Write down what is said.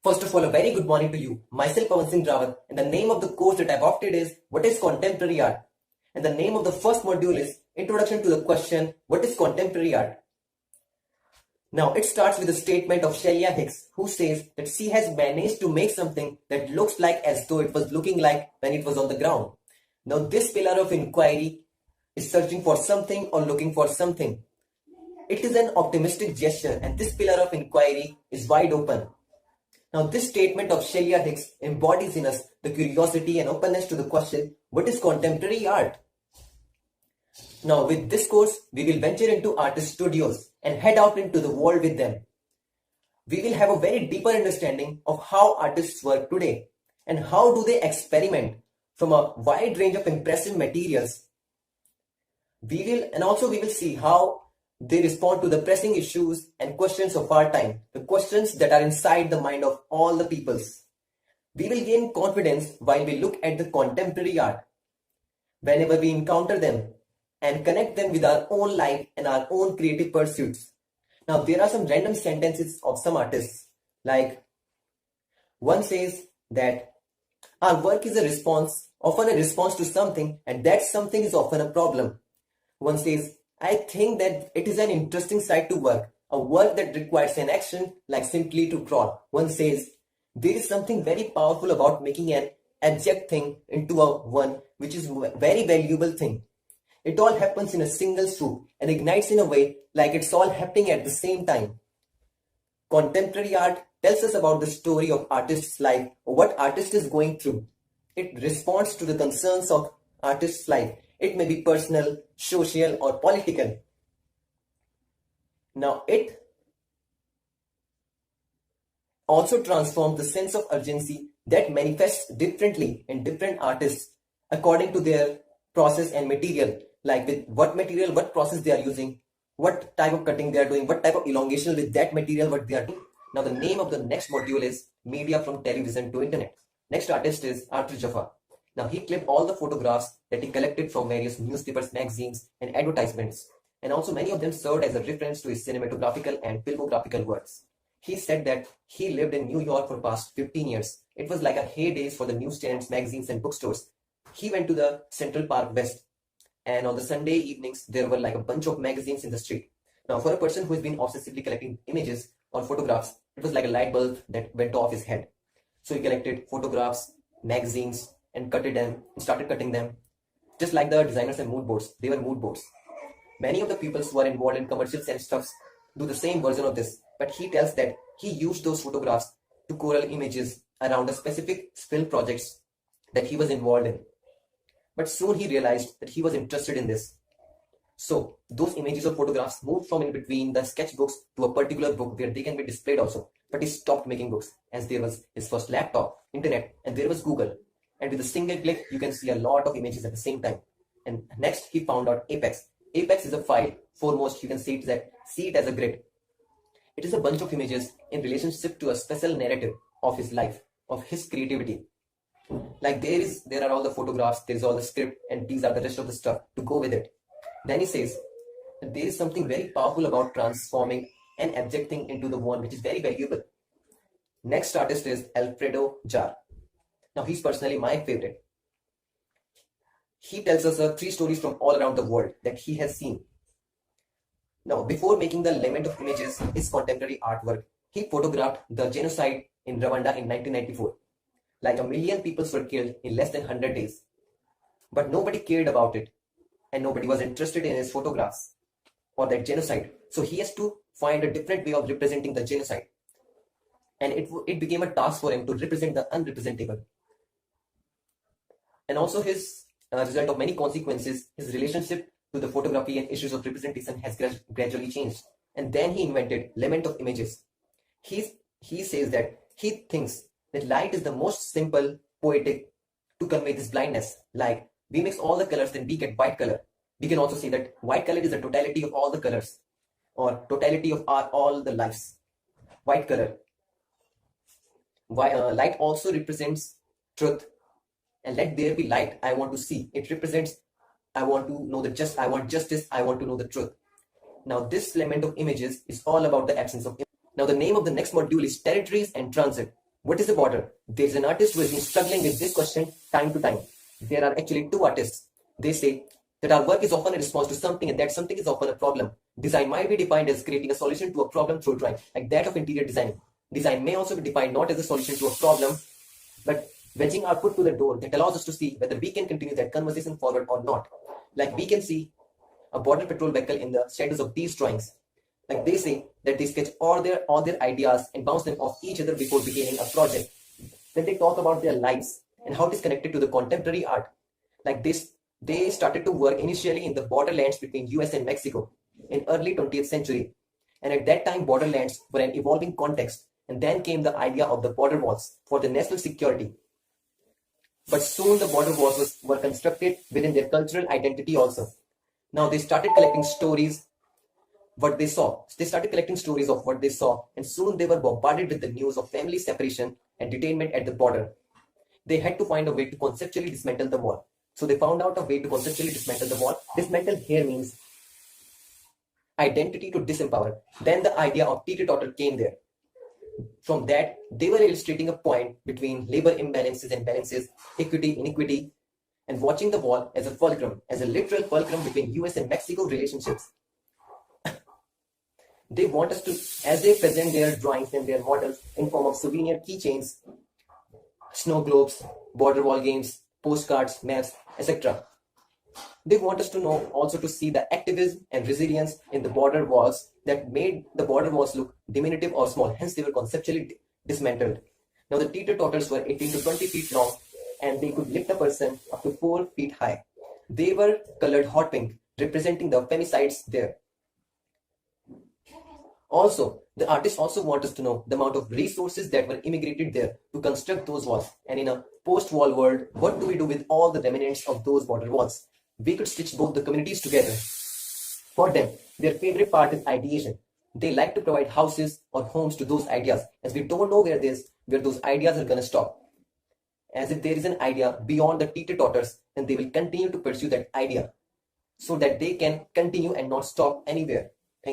First of all, a very good morning to you. Myself, Pawan Singh Rawat, and the name of the course that I've opted is What is Contemporary Art? And the name of the first module is Introduction to the question, What is Contemporary Art? Now, it starts with a statement of Shelia Hicks, who says that she has managed to make something that looks like as though it was looking like when it was on the ground. Now, this pillar of inquiry is searching for something or looking for something. It is an optimistic gesture, and this pillar of inquiry is wide open. Now, this statement of Shelia Hicks embodies in us the curiosity and openness to the question, what is contemporary art? Now, with this course, we will venture into artist studios and head out into the world with them. We will have a very deeper understanding of how artists work today and how do they experiment from a wide range of impressive materials. We will see how they respond to the pressing issues and questions of our time, the questions that are inside the mind of all the peoples. We will gain confidence while we look at the contemporary art, whenever we encounter them, and connect them with our own life and our own creative pursuits. Now, there are some random sentences of some artists, like one says that our work is often a response to something, and that something is often a problem. One says, I think that it is an interesting side to work, a work that requires an action like simply to crawl. One says, there is something very powerful about making an abject thing into a one which is a very valuable thing. It all happens in a single swoop and ignites in a way like it's all happening at the same time. Contemporary art tells us about the story of artist's life or what artist is going through. It responds to the concerns of artist's life. It may be personal, social, or political. Now, it also transforms the sense of urgency that manifests differently in different artists according to their process and material, like with what material, what process they are using, what type of cutting they are doing, what type of elongation with that material, what they are doing. Now, the name of the next module is Media from Television to Internet. Next artist is Arthur Jafa. Now, he clipped all the photographs that he collected from various newspapers, magazines, and advertisements, and also many of them served as a reference to his cinematographical and filmographical works. He said that he lived in New York for past 15 years. It was like a heyday for the newsstands, magazines, and bookstores. He went to the Central Park West, and on the Sunday evenings, there were like a bunch of magazines in the street. Now, for a person who has been obsessively collecting images or photographs, it was like a light bulb that went off his head. So he collected photographs, magazines, and started cutting them. Just like the designers and mood boards, they were mood boards. Many of the people who are involved in commercials and stuffs do the same version of this, but he tells that he used those photographs to coral images around the specific film projects that he was involved in. But soon he realized that he was interested in this. So those images or photographs moved from in between the sketchbooks to a particular book where they can be displayed also. But he stopped making books as there was his first laptop, internet, and there was Google. And with a single click, you can see a lot of images at the same time. And next, he found out Apex. Apex is a file. Foremost, you can see it as a grid. It is a bunch of images in relationship to a special narrative of his life, of his creativity. Like there are all the photographs, there is all the script, and these are the rest of the stuff to go with it. Then he says that there is something very powerful about transforming an abject thing into the one which is very valuable. Next artist is Alfredo Jar. Now, he's personally my favorite. He tells us 3 stories from all around the world that he has seen. Now, before making the Lament of Images, his contemporary artwork, he photographed the genocide in Rwanda in 1994. Like 1 million people were killed in less than 100 days. But nobody cared about it, and nobody was interested in his photographs or that genocide. So he has to find a different way of representing the genocide. And it became a task for him to represent the unrepresentable. And also his result of many consequences, his relationship to the photography and issues of representation has gradually changed. And then he invented Lament of Images. He says that he thinks that light is the most simple, poetic to convey this blindness. Like, we mix all the colors, then we get white color. We can also say that white color is the totality of all the colors, or totality of all the lives. White color. Light also represents truth. And let there be light, I want to see. It represents, I want to know I want justice, I want to know the truth. Now, this Lament of Images is all about the absence of. Now, the name of the next module is Territories and Transit. What is a border? There is an artist who has been struggling with this question time to time. There are actually two artists. They say that our work is often a response to something and that something is often a problem. Design might be defined as creating a solution to a problem through drawing, like that of interior designing. Design may also be defined not as a solution to a problem, but wedging our foot to the door that allows us to see whether we can continue that conversation forward or not. Like we can see a border patrol vehicle in the shadows of these drawings. Like they say that they sketch all their ideas and bounce them off each other before beginning a project. Then they talk about their lives and how it is connected to the contemporary art. Like this, they started to work initially in the borderlands between US and Mexico in early 20th century. And at that time, borderlands were an evolving context. And then came the idea of the border walls for the national security. But soon the border walls were constructed within their cultural identity also. Now they started collecting stories what they saw. They started collecting stories of what they saw, and soon they were bombarded with the news of family separation and detainment at the border. They had to find a way to conceptually dismantle the wall. So they found out a way to conceptually dismantle the wall. Dismantle here means identity to disempower. Then the idea of teeter-totter came there. From that, they were illustrating a point between labor imbalances and balances, equity, inequity, and watching the wall as a fulcrum, as a literal fulcrum between US and Mexico relationships. They want us to, as they present their drawings and their models in form of souvenir keychains, snow globes, border wall games, postcards, maps, etc. They want us to know also to see the activism and resilience in the border walls that made the border walls look diminutive or small. Hence, they were conceptually dismantled. Now, the teeter-totters were 18 to 20 feet long and they could lift a person up to 4 feet high. They were colored hot pink, representing the femicides there. Also, the artists also want us to know the amount of resources that were immigrated there to construct those walls. And in a post-wall world, what do we do with all the remnants of those border walls? We could stitch both the communities together. For them, their favorite part is ideation. They like to provide houses or homes to those ideas, as we don't know where those ideas are going to stop. As if there is an idea beyond the teeter-totters, then they will continue to pursue that idea so that they can continue and not stop anywhere.